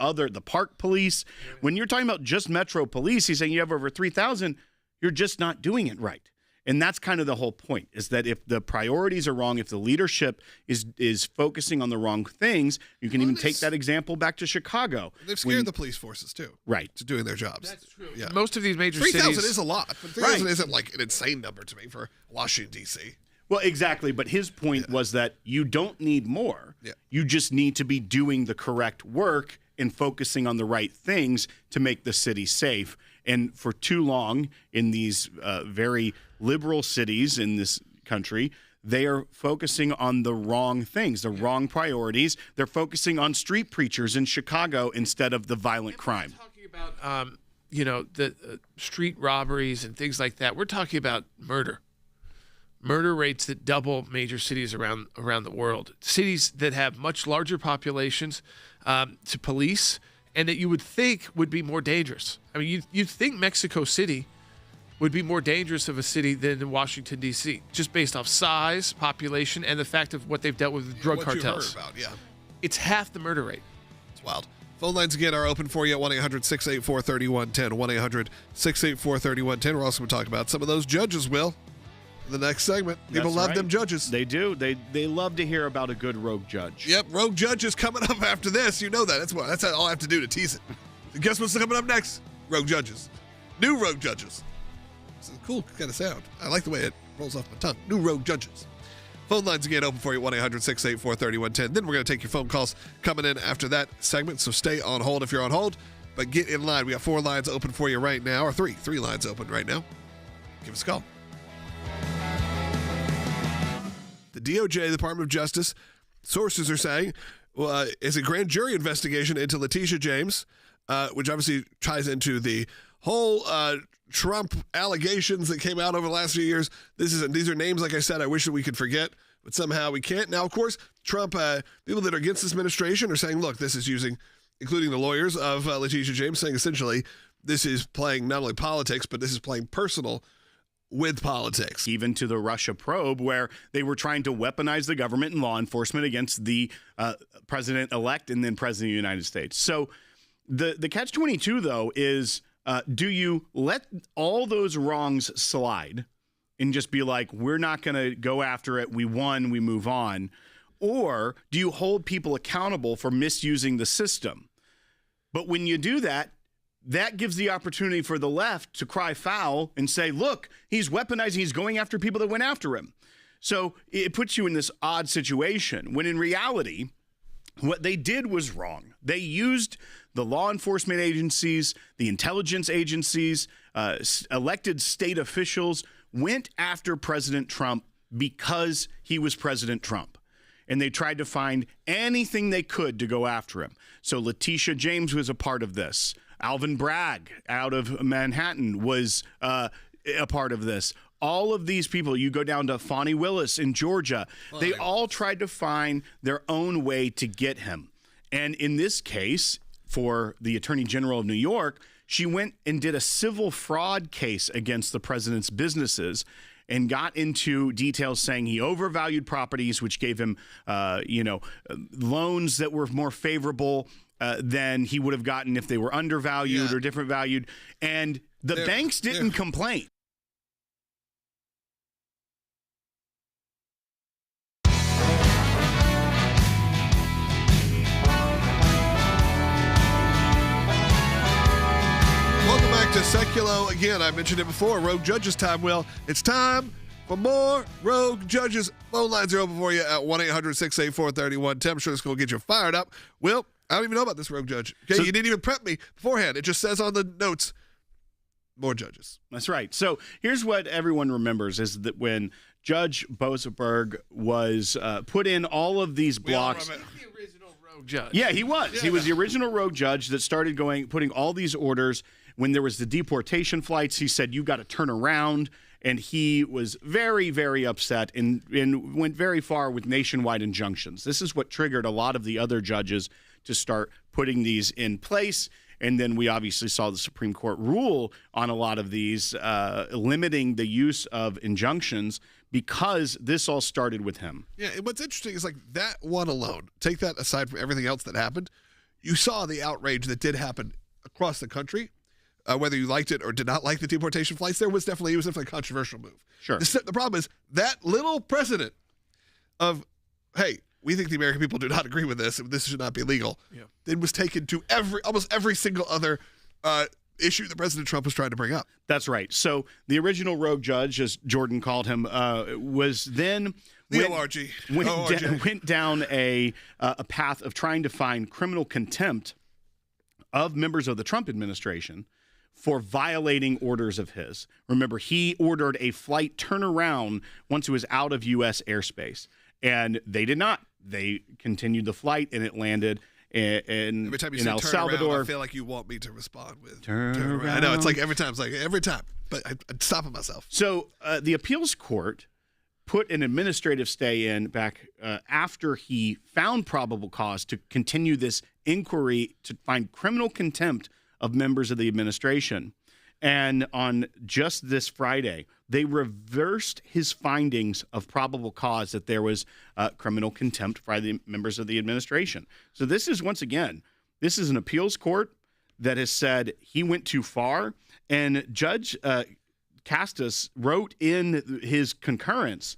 park police. When you're talking about just Metro Police, he's saying you have over 3,000. You're just not doing it right. And that's kind of the whole point, is that if the priorities are wrong, if the leadership is focusing on the wrong things, you can even take that example back to Chicago. They've scared the police forces, too. Right. To doing their jobs. That's true. Yeah. Most of these major cities. 3,000 is a lot, but 3,000 isn't an insane number to me for Washington, D.C. Well, exactly. But his point was that you don't need more. Yeah. You just need to be doing the correct work and focusing on the right things to make the city safe. And for too long in these very liberal cities in this country, they are focusing on the wrong things, the wrong priorities. They're focusing on street preachers in Chicago instead of the violent crime. We're talking about, the street robberies and things like that. We're talking about murder rates that double major cities around the world. Cities that have much larger populations to police, and that you would think would be more dangerous. You'd think Mexico City would be more dangerous of a city than Washington, D.C., just based off size, population, and the fact of what they've dealt with drug cartels. You heard about, it's half the murder rate. It's wild. Phone lines again are open for you at 1-800-684-3110. 1-800-684-3110. We're also going to talk about some of those judges, Will, in the next segment. People That's love right. them judges. They do. They love to hear about a good rogue judge. Yep, rogue judges coming up after this. You know that. That's all I have to do to tease it. And guess what's coming up next? Rogue judges. New rogue judges. It's a cool kind of sound. I like the way it rolls off my tongue. New rogue judges. Phone lines again open for you, 1-800-684-3110. Then we're going to take your phone calls coming in after that segment, so stay on hold if you're on hold. But get in line. We got 4 lines open for you right now, or 3 lines open right now. Give us a call. The DOJ, the Department of Justice, sources are saying, is a grand jury investigation into Letitia James, which obviously ties into the whole Trump allegations that came out over the last few years. These are names, like I said, I wish that we could forget, but somehow we can't. Now, of course, Trump, people that are against this administration are saying, look, this is using, including the lawyers of Letitia James, saying essentially this is playing not only politics, but this is playing personal with politics. Even to the Russia probe, where they were trying to weaponize the government and law enforcement against the president-elect and then president of the United States. So the catch-22, though, is do you let all those wrongs slide and just be like, we're not going to go after it, we won, we move on? Or do you hold people accountable for misusing the system? But when you do that, that gives the opportunity for the left to cry foul and say, look, he's weaponizing, he's going after people that went after him. So it puts you in this odd situation when in reality, what they did was wrong. They used the law enforcement agencies, the intelligence agencies, elected state officials, went after President Trump because he was President Trump. And they tried to find anything they could to go after him. So Letitia James was a part of this. Alvin Bragg out of Manhattan was a part of this. All of these people, you go down to Fani Willis in Georgia, they all tried to find their own way to get him. And in this case, for the Attorney General of New York, she went and did a civil fraud case against the president's businesses and got into details saying he overvalued properties, which gave him, loans that were more favorable than he would have gotten if they were undervalued or different valued. And the banks didn't complain. Welcome back to Sekulow. Again, I mentioned it before, Rogue Judges time, Will. It's time for more Rogue Judges. Phone lines are open for you at 1-800-684-3110. I'm sure this will get you fired up. Will, I don't even know about this rogue judge. Okay, you didn't even prep me beforehand. It just says on the notes, more judges. That's right. So here's what everyone remembers is that when Judge Boasberg was put in all of these blocks. The original rogue judge. Yeah, he was. Yeah, he was the original rogue judge that started putting all these orders. When there was the deportation flights, he said, you got to turn around. And he was very, very upset and went very far with nationwide injunctions. This is what triggered a lot of the other judges to start putting these in place. And then we obviously saw the Supreme Court rule on a lot of these, limiting the use of injunctions because this all started with him. Yeah, and what's interesting is like that one alone, take that aside from everything else that happened, you saw the outrage that did happen across the country. Whether you liked it or did not like the deportation flights, it was definitely a controversial move. Sure. The problem is that little precedent of, hey, we think the American people do not agree with this, and this should not be legal, then was taken to almost every single other issue that President Trump was trying to bring up. That's right. So the original rogue judge, as Jordan called him, was then went down a path of trying to find criminal contempt of members of the Trump administration for violating orders of his. Remember, he ordered a flight turnaround once it was out of U.S. airspace, and they did not. They continued the flight, and it landed in every time you in say El turn Salvador. Around, I feel like you want me to respond with turn around. I know, it's like every time, but I'm stopping myself. So the appeals court put an administrative stay in back after he found probable cause to continue this inquiry to find criminal contempt of members of the administration. And on just this Friday, they reversed his findings of probable cause that there was criminal contempt by the members of the administration. So this is, once again, this is an appeals court that has said he went too far. And Judge Castas wrote in his concurrence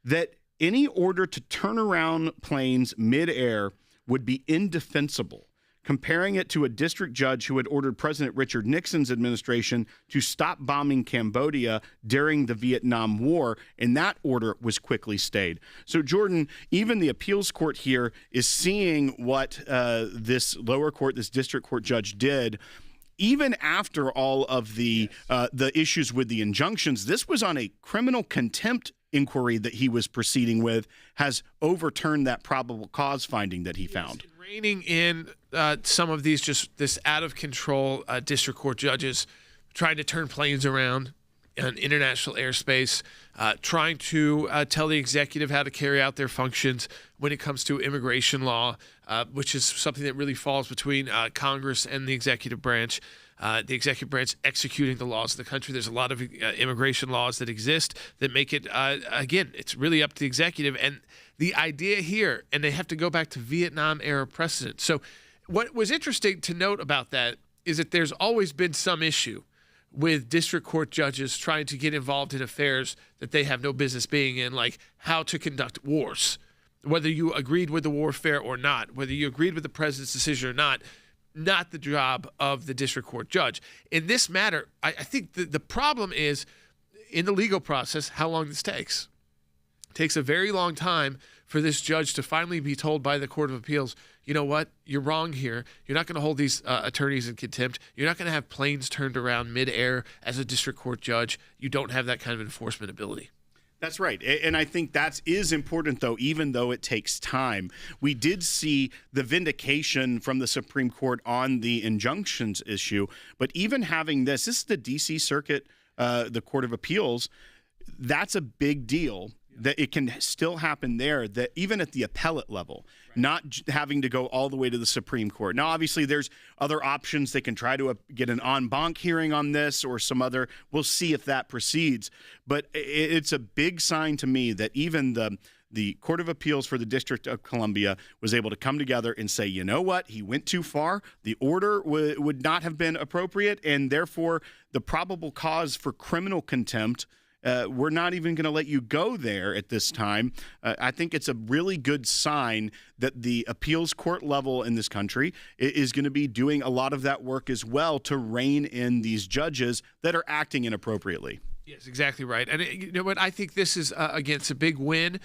that any order to turn around planes midair would be indefensible, comparing it to a district judge who had ordered President Richard Nixon's administration to stop bombing Cambodia during the Vietnam War, and that order was quickly stayed. So, Jordan, even the appeals court here is seeing what this lower court, this district court judge did. Even after all of the issues with the injunctions, this was on a criminal contempt inquiry that he was proceeding with, has overturned that probable cause finding that he found. Reining in some of these this out of control district court judges trying to turn planes around in international airspace, trying to tell the executive how to carry out their functions when it comes to immigration law, which is something that really falls between Congress and the executive branch. The executive branch executing the laws of the country. There's a lot of immigration laws that exist that make it, again, it's really up to the executive. And the idea here, and they have to go back to Vietnam-era precedent. So what was interesting to note about that is that there's always been some issue with district court judges trying to get involved in affairs that they have no business being in, like how to conduct wars, whether you agreed with the warfare or not, whether you agreed with the president's decision or not the job of the district court judge. In this matter, I think the problem is in the legal process, how long this takes. It takes a very long time for this judge to finally be told by the Court of Appeals, you know what, you're wrong here. You're not going to hold these attorneys in contempt. You're not going to have planes turned around midair as a district court judge. You don't have that kind of enforcement ability. That's right. And I think that is important, though, even though it takes time. We did see the vindication from the Supreme Court on the injunctions issue. But even having this is the D.C. Circuit, the Court of Appeals. That's a big deal that it can still happen there, that even at the appellate level, not having to go all the way to the Supreme Court. Now, obviously, there's other options. They can try to get an en banc hearing on this or some other. We'll see if that proceeds. But it's a big sign to me that even the Court of Appeals for the District of Columbia was able to come together and say, you know what, he went too far. The order would not have been appropriate, and therefore the probable cause for criminal contempt, we're not even going to let you go there at this time. I think it's a really good sign that the appeals court level in this country is going to be doing a lot of that work as well to rein in these judges that are acting inappropriately. Yes, exactly right. And you know what? I think this is, again, it's a big win,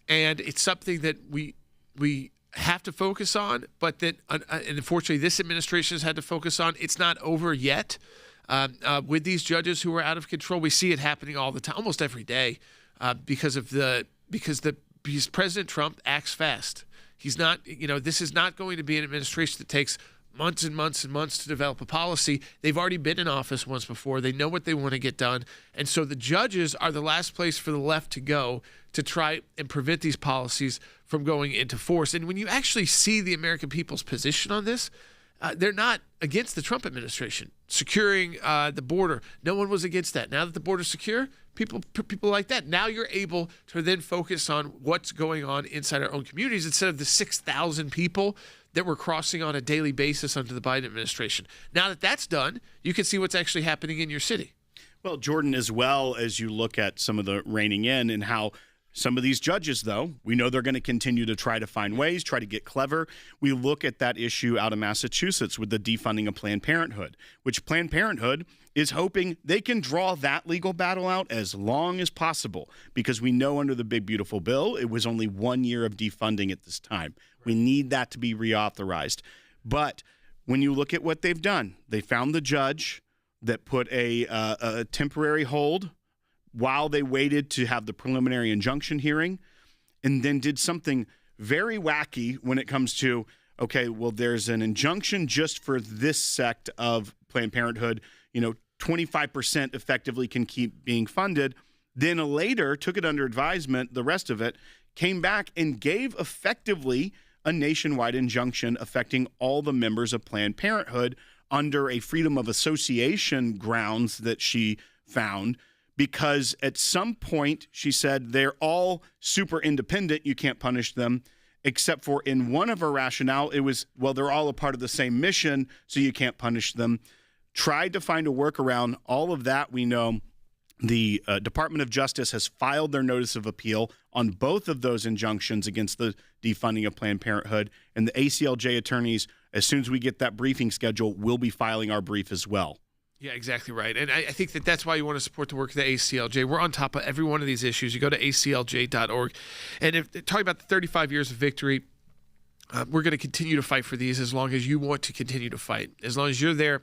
and it's something that we have to focus on, but that unfortunately this administration has had to focus on. It's not over yet. With these judges who are out of control, we see it happening all the time, almost every day, because President Trump acts fast. He's not, this is not going to be an administration that takes months and months and months to develop a policy. They've already been in office once before. They know what they want to get done. And so the judges are the last place for the left to go to try and prevent these policies from going into force. And when you actually see the American people's position on this, they're not against the Trump administration securing the border. No one was against that. Now that the border's secure, people like that. Now you're able to then focus on what's going on inside our own communities instead of the 6,000 people that we're crossing on a daily basis under the Biden administration. Now that that's done, you can see what's actually happening in your city. Well, Jordan, as well as you look at some of the reining in and how some of these judges, though, we know they're going to continue to try to find ways, try to get clever. We look at that issue out of Massachusetts with the defunding of Planned Parenthood, which Planned Parenthood is hoping they can draw that legal battle out as long as possible, because we know under the big, beautiful bill, it was only 1 year of defunding at this time. We need that to be reauthorized. But when you look at what they've done, they found the judge that put a temporary hold while they waited to have the preliminary injunction hearing, and then did something very wacky when it comes to, okay, well, there's an injunction just for this sect of Planned Parenthood, 25% effectively can keep being funded. Then later took it under advisement, the rest of it, came back and gave effectively a nationwide injunction affecting all the members of Planned Parenthood under a freedom of association grounds that she found, because at some point she said they're all super independent, you can't punish them, except for in one of her rationale, it was, well, they're all a part of the same mission, so you can't punish them. Tried to find a workaround. All of that we know. The Department of Justice has filed their notice of appeal on both of those injunctions against the defunding of Planned Parenthood. And the ACLJ attorneys, as soon as we get that briefing schedule, will be filing our brief as well. Yeah, exactly right. And I think that's why you want to support the work of the ACLJ. We're on top of every one of these issues. You go to aclj.org. And talking about the 35 years of victory, we're going to continue to fight for these as long as you want to continue to fight. As long as you're there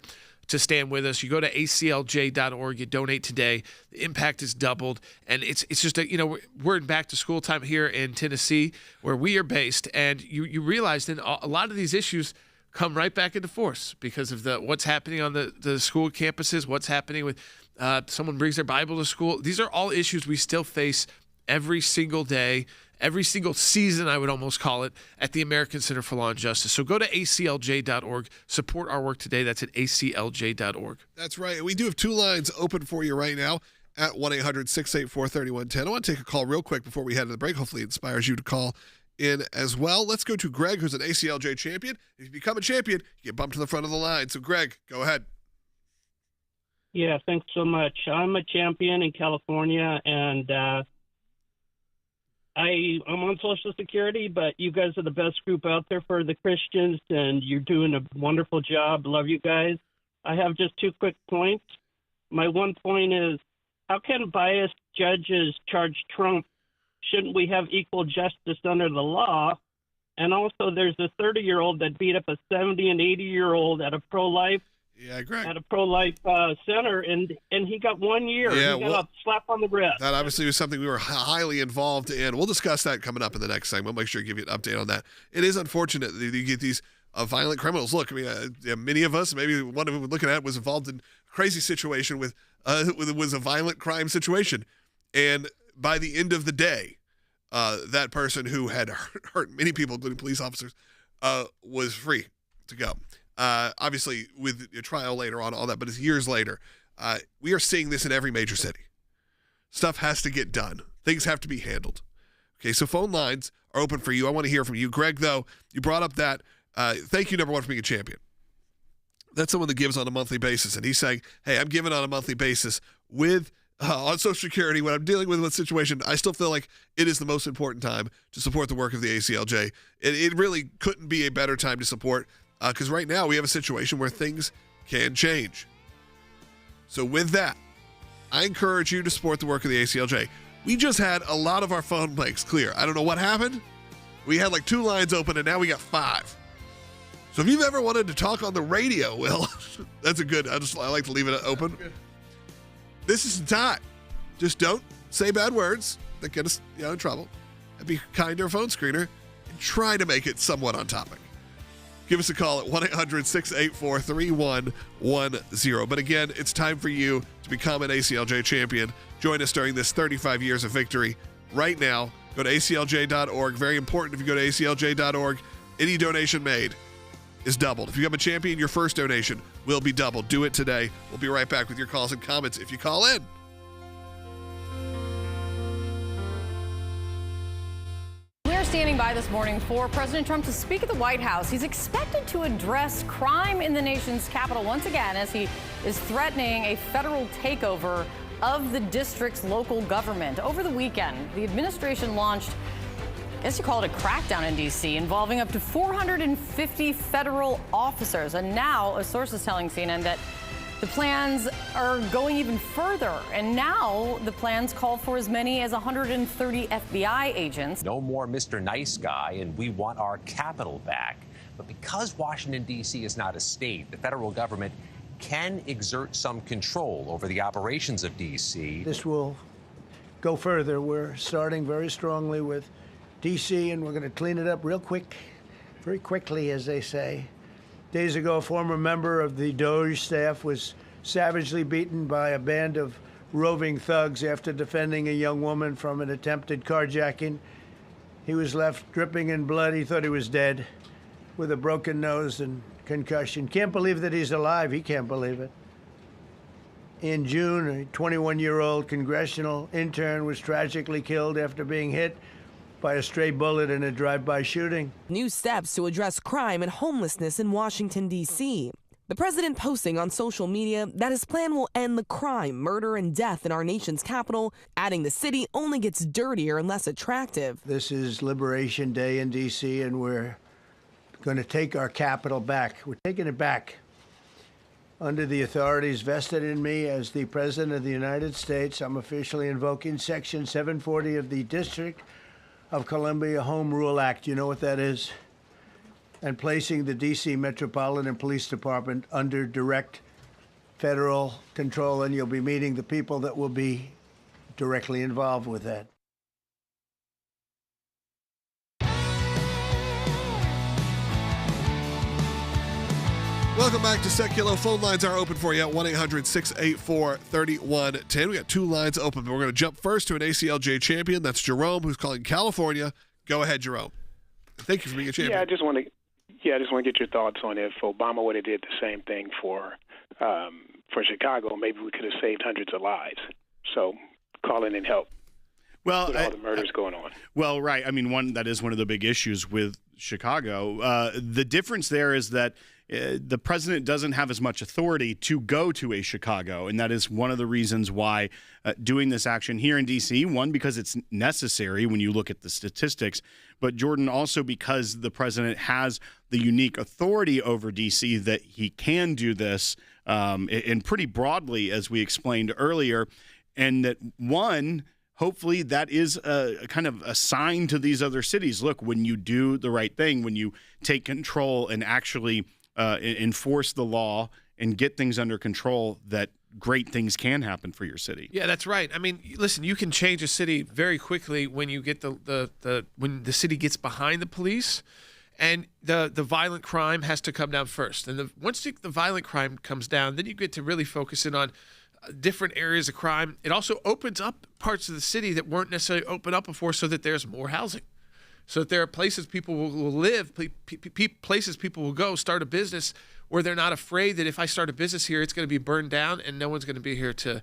to stand with us, you go to aclj.org, you donate today. The impact is doubled. And it's just, we're in back to school time here in Tennessee where we are based. And you realize then a lot of these issues come right back into force because of what's happening on the school campuses, what's happening with someone brings their Bible to school. These are all issues we still face every single day, every single season, I would almost call it, at the American Center for Law and Justice. So go to aclj.org, support our work today. That's at aclj.org. That's right. We do have two lines open for you right now at 1-800-684-3110. I want to take a call real quick before we head to the break. Hopefully it inspires you to call in as well. Let's go to Greg, who's an ACLJ champion. If you become a champion, you get bumped to the front of the line. So, Greg, go ahead. Yeah, thanks so much. I'm a champion in California, and I'm on Social Security, but you guys are the best group out there for the Christians, and you're doing a wonderful job. Love you guys. I have just two quick points. My one point is, how can biased judges charge Trump? Shouldn't we have equal justice under the law? And also, there's a 30-year-old that beat up a 70 and 80-year-old at a pro-life center, and he got 1 year. Yeah, he got a slap on the wrist. That obviously was something we were highly involved in. We'll discuss that coming up in the next segment. We'll make sure to give you an update on that. It is unfortunate that you get these violent criminals. Look, I mean, many of us, maybe one of them we're looking at, was involved in a crazy situation with was a violent crime situation, and by the end of the day, that person who had hurt many people, including police officers, was free to go. Obviously, with a trial later on, all that, but it's years later. We are seeing this in every major city. Stuff has to get done. Things have to be handled. Okay, so phone lines are open for you. I want to hear from you. Greg, though, you brought up that. Thank you, number one, for being a champion. That's someone that gives on a monthly basis. And he's saying, hey, I'm giving on a monthly basis with on Social Security, when I'm dealing with a situation, I still feel like it is the most important time to support the work of the ACLJ. It really couldn't be a better time to support, because right now we have a situation where things can change. So with that, I encourage you to support the work of the ACLJ. We just had a lot of our phone blanks clear. I don't know what happened. We had like 2 lines open, and now we got 5. So if you've ever wanted to talk on the radio, well, that's a good, I like to leave it open. This is the time. Just don't say bad words that get us in trouble. And be kind to our phone screener and try to make it somewhat on topic. Give us a call at 1-800-684-3110. But again, it's time for you to become an ACLJ champion. Join us during this 35 years of victory right now. Go to aclj.org. Very important, if you go to aclj.org, any donation made is doubled. If you become a champion, your first donation will be doubled. Do it today. We'll be right back with your calls and comments if you call in. We're standing by this morning for President Trump to speak at the White House. He's expected to address crime in the nation's capital once again as he is threatening a federal takeover of the district's local government. Over the weekend, the administration launched, I guess you call it a crackdown in D.C., involving up to 450 federal officers. And now a source is telling CNN that the plans are going even further. And now the plans call for as many as 130 FBI agents. No more Mr. Nice Guy, and we want our capital back. But because Washington, D.C. is not a state, the federal government can exert some control over the operations of D.C. This will go further. We're starting very strongly with D.C., and we're going to clean it up real quick, very quickly, as they say. Days ago, a former member of the DOJ staff was savagely beaten by a band of roving thugs after defending a young woman from an attempted carjacking. He was left dripping in blood. He thought he was dead, with a broken nose and concussion. Can't believe that he's alive. He can't believe it. In June, a 21-year-old congressional intern was tragically killed after being hit by a stray bullet in a drive-by shooting. New steps to address crime and homelessness in Washington, D.C. The president posting on social media that his plan will end the crime, murder, and death in our nation's capital, adding the city only gets dirtier and less attractive. This is Liberation Day in D.C., and we're going to take our capital back. We're taking it back. Under the authorities vested in me as the President of the United States, I'm officially invoking Section 740 of the District of Columbia Home Rule Act. You know what that is? And placing the D.C. Metropolitan Police Department under direct federal control, and you'll be meeting the people that will be directly involved with that. Welcome back to Sekulow. Phone lines are open for you at 1-800-684-3110. We got two lines open, but we're going to jump first to an ACLJ champion. That's Jerome, who's calling California. Go ahead, Jerome. Thank you for being a champion. Yeah, I just want to get your thoughts on it. If Obama would have did the same thing for Chicago, maybe we could have saved hundreds of lives. So call in and help. Well, with all the murders going on. Well, right. I mean, that is one of the big issues with Chicago. The difference there is that the president doesn't have as much authority to go to a Chicago, and that is one of the reasons why doing this action here in D.C., one, because it's necessary when you look at the statistics, but Jordan, also because the president has the unique authority over D.C. that he can do this, and pretty broadly, as we explained earlier, and that, one, hopefully that is a kind of a sign to these other cities. Look, when you do the right thing, when you take control and actually enforce the law and get things under control, that great things can happen for your city. Yeah, that's right. I mean, listen, you can change a city very quickly when you get when the city gets behind the police, and the violent crime has to come down first. And once the violent crime comes down, then you get to really focus in on different areas of crime. It also opens up parts of the city that weren't necessarily open up before, so that there's more housing, so that there are places people will live, places people will go, start a business, where they're not afraid that if I start a business here, it's going to be burned down, and no one's going to be here to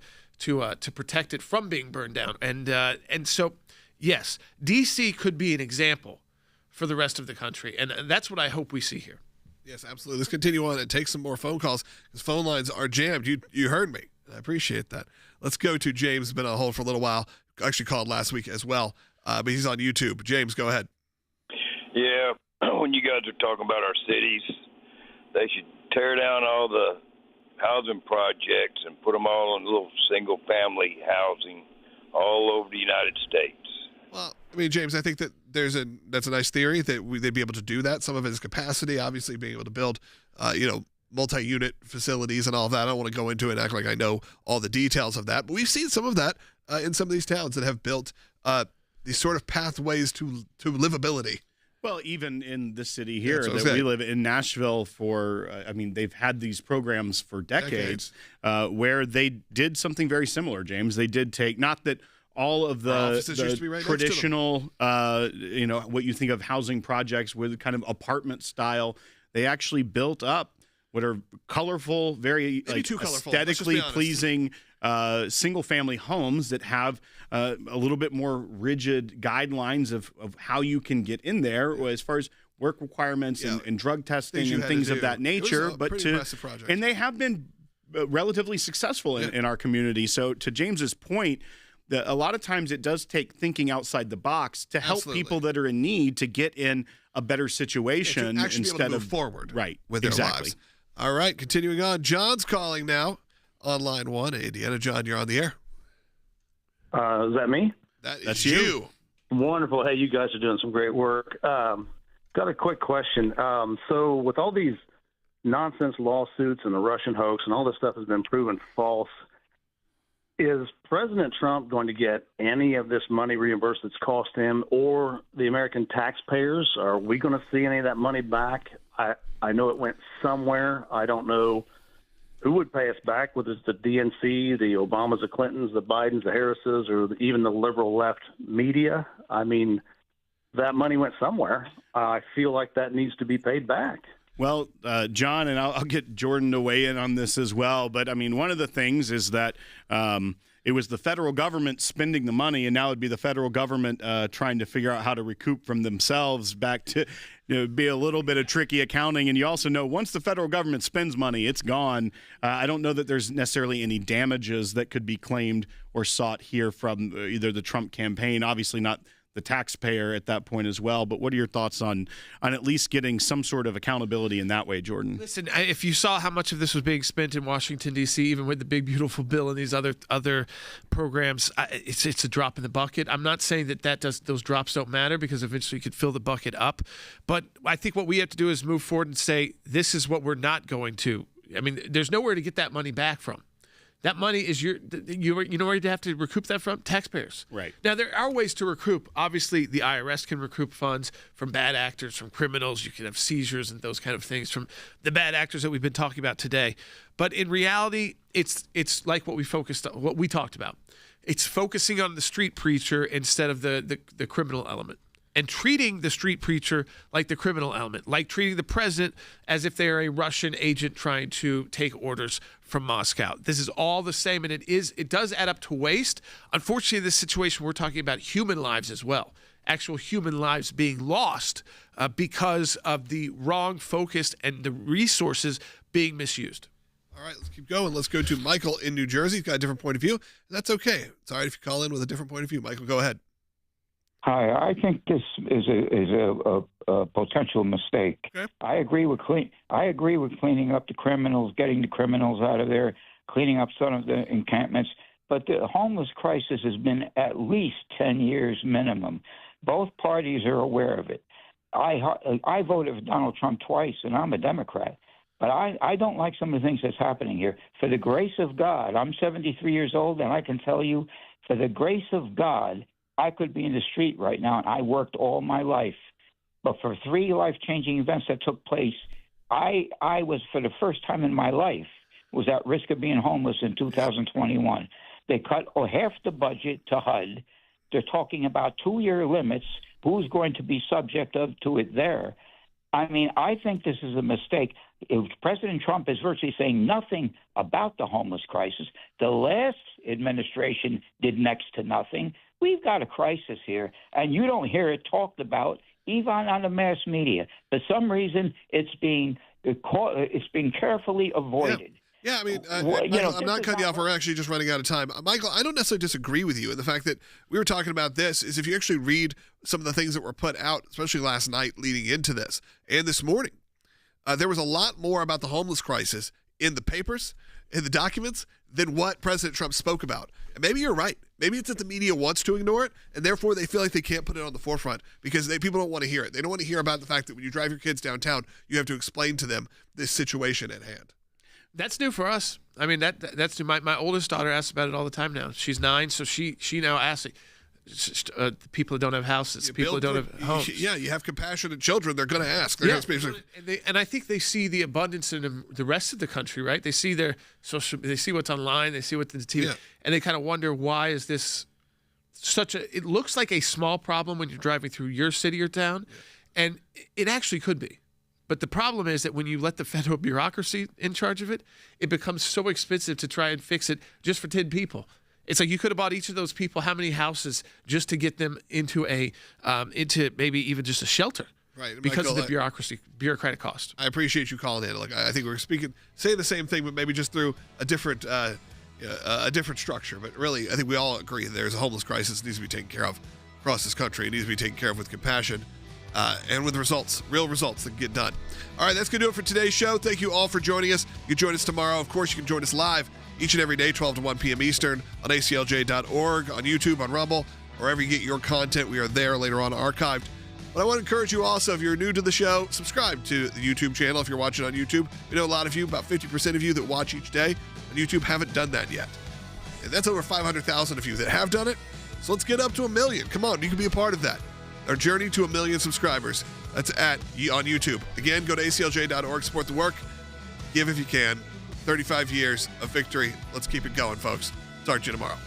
protect it from being burned down. And so, yes, D.C. could be an example for the rest of the country, and that's what I hope we see here. Yes, absolutely. Let's continue on and take some more phone calls, because phone lines are jammed. You heard me. I appreciate that. Let's go to James. Been on hold for a little while. Actually called last week as well, but he's on YouTube. James, go ahead. Yeah, when you guys are talking about our cities, they should tear down all the housing projects and put them all in little single-family housing all over the United States. Well, I mean, James, I think that that's a nice theory that they'd be able to do that. Some of it is capacity, obviously being able to build, multi-unit facilities and all of that. I don't want to go into it and act like I know all the details of that, but we've seen some of that in some of these towns that have built these sort of pathways to livability. Well, even in the city here that we live in, Nashville, they've had these programs for decades. Where they did something very similar, James. They did take, not that all of the traditional, what you think of housing projects with kind of apartment style, they actually built up what are colorful, very aesthetically pleasing single-family homes that have a little bit more rigid guidelines of how you can get in there as far as work requirements and drug testing and things of that nature. And they have been relatively successful in our community. So to James's point, that a lot of times it does take thinking outside the box to help people that are in need to get in a better situation instead of move forward with their lives. All right, continuing on. John's calling now on line 1. Indiana. John, you're on the air. Is that me? That's you. Wonderful. Hey, you guys are doing some great work. Got a quick question. So with all these nonsense lawsuits and the Russian hoax and all this stuff has been proven false, is President Trump going to get any of this money reimbursed that's cost him or the American taxpayers? Are we going to see any of that money back? I know it went somewhere. I don't know who would pay us back, whether it's the DNC, the Obamas, the Clintons, the Bidens, the Harrises, or even the liberal left media. I mean, that money went somewhere. I feel like that needs to be paid back. Well, John, and I'll get Jordan to weigh in on this as well. But, I mean, one of the things is that it was the federal government spending the money, and now it'd be the federal government trying to figure out how to recoup from themselves back to be a little bit of tricky accounting. And you also know once the federal government spends money, it's gone. I don't know that there's necessarily any damages that could be claimed or sought here from either the Trump campaign, obviously not the taxpayer at that point as well. But what are your thoughts on at least getting some sort of accountability in that way, Jordan? Listen, if you saw how much of this was being spent in Washington, D.C., even with the big, beautiful bill and these other programs, it's a drop in the bucket. I'm not saying that those drops don't matter, because eventually you could fill the bucket up. But I think what we have to do is move forward and say, this is what we're not going to. I mean, there's nowhere to get that money back from. That money is you know where you'd have to recoup that from? Taxpayers. Right. Now, there are ways to recoup. Obviously, the IRS can recoup funds from bad actors, from criminals. You can have seizures and those kind of things from the bad actors that we've been talking about today. But in reality, it's like what we talked about. It's focusing on the street preacher instead of the criminal element, and treating the street preacher like the criminal element, like treating the president as if they are a Russian agent trying to take orders from Moscow. This is all the same, and it does add up to waste. Unfortunately, in this situation, we're talking about human lives as well, actual human lives being lost because of the wrong focus and the resources being misused. All right, let's keep going. Let's go to Michael in New Jersey. He's got a different point of view. That's okay. It's all right if you call in with a different point of view. Michael, go ahead. Hi, I think this is a potential mistake. Okay. I agree with cleaning up the criminals, getting the criminals out of there, cleaning up some of the encampments. But the homeless crisis has been at least 10 years minimum. Both parties are aware of it. I voted for Donald Trump twice, and I'm a Democrat. But I don't like some of the things that's happening here. For the grace of God, I'm 73 years old, and I can tell you, for the grace of God, I could be in the street right now, and I worked all my life. But for 3 life-changing events that took place, I was, for the first time in my life, was at risk of being homeless in 2021. They cut half the budget to HUD. They're talking about 2-year limits. Who's going to be subject to it there? I mean, I think this is a mistake. President Trump is virtually saying nothing about the homeless crisis. The last administration did next to nothing. We've got a crisis here, and you don't hear it talked about even on the mass media. For some reason, it's being carefully avoided. Yeah, I mean, Michael, I'm not cutting you off. We're actually just running out of time. Michael, I don't necessarily disagree with you in the fact that we were talking about this is if you actually read some of the things that were put out, especially last night leading into this and this morning, there was a lot more about the homeless crisis in the papers, in the documents, than what President Trump spoke about. And maybe you're right. Maybe it's that the media wants to ignore it, and therefore they feel like they can't put it on the forefront because people don't want to hear it. They don't want to hear about the fact that when you drive your kids downtown, you have to explain to them this situation at hand. That's new for us. I mean, that's new. My oldest daughter asks about it all the time now. She's 9, so she now asks people who don't have houses, people who don't have homes. Yeah, you have compassionate children. They're going to ask. And I think they see the abundance in the rest of the country, right? They see they see what's online, they see what's on the TV, and they kind of wonder why is this it looks like a small problem when you're driving through your city or town, and it actually could be. But the problem is that when you let the federal bureaucracy in charge of it, it becomes so expensive to try and fix it just for 10 people. It's like you could have bought each of those people how many houses just to get them into into maybe even just a shelter. Right, because Michael, of the bureaucratic cost. I appreciate you calling in. Like I think we're saying the same thing, but maybe just through a different structure. But really, I think we all agree that there's a homeless crisis that needs to be taken care of across this country. It needs to be taken care of with compassion. And with real results that can get done. All right, that's going to do it for today's show. Thank you all for joining us. You can join us tomorrow. Of course, you can join us live each and every day, 12 to 1 p.m. Eastern on ACLJ.org, on YouTube, on Rumble, wherever you get your content. We are there later on archived. But I want to encourage you also, if you're new to the show, subscribe to the YouTube channel if you're watching on YouTube. We know a lot of you, about 50% of you that watch each day on YouTube haven't done that yet. And that's over 500,000 of you that have done it. So let's get up to 1 million. Come on, you can be a part of that. Our journey to 1 million subscribers. That's on YouTube. Again, go to ACLJ.org, support the work. Give if you can. 35 years of victory. Let's keep it going, folks. Talk to you tomorrow.